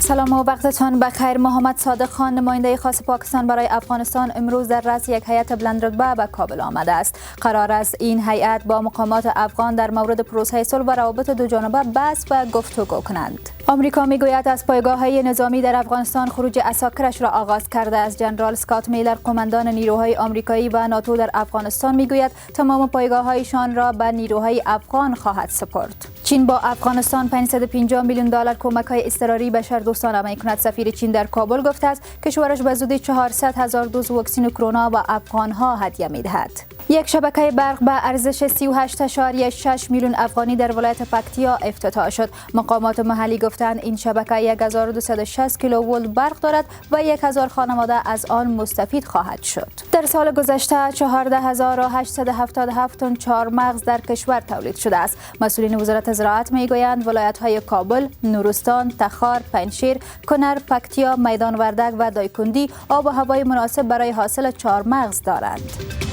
سلام و وقتتان بخیر. محمد صادق خان نماینده خاص پاکستان برای افغانستان امروز در رأس یک هیئت بلندرتبه به کابل آمده است. قرار است این هیئت با مقامات افغان در مورد پروسه صلح و روابط دوجانبه بحث و گفتگو کنند. آمریکا میگوید از پایگاه‌های نظامی در افغانستان خروج عساکرش را آغاز کرده است. جنرال اسکات میلر قماندان نیروهای آمریکایی و ناتو در افغانستان میگوید تمام پایگاه‌هایشان را به نیروهای افغان خواهد سپرد. چین با افغانستان 550 میلیون دلار کمک‌های اضطراری بشردوستانه می‌کند. سفیر چین در کابل گفته است کشورش به زودی 400,000 دوز واکسن کرونا به افغان‌ها هدیه می‌دهد. یک شبکه برق به ارزش 38.6 میلیون افغانی در ولایت پکتیا افتتاح شد. مقامات محلی گفتند این شبکه 1260 کیلوولت برق دارد و 1000 خانواده از آن مستفید خواهد شد. در سال گذشته 14,877 تن چهارمغز در کشور تولید شده است. مسئولین وزارت زراعت میگویند ولایت‌های کابل، نورستان، تخار، پنجشیر، کنر، پکتیا، میدان وردک و دایکنډي آب و هوای مناسب برای حاصل چهارمغز دارند.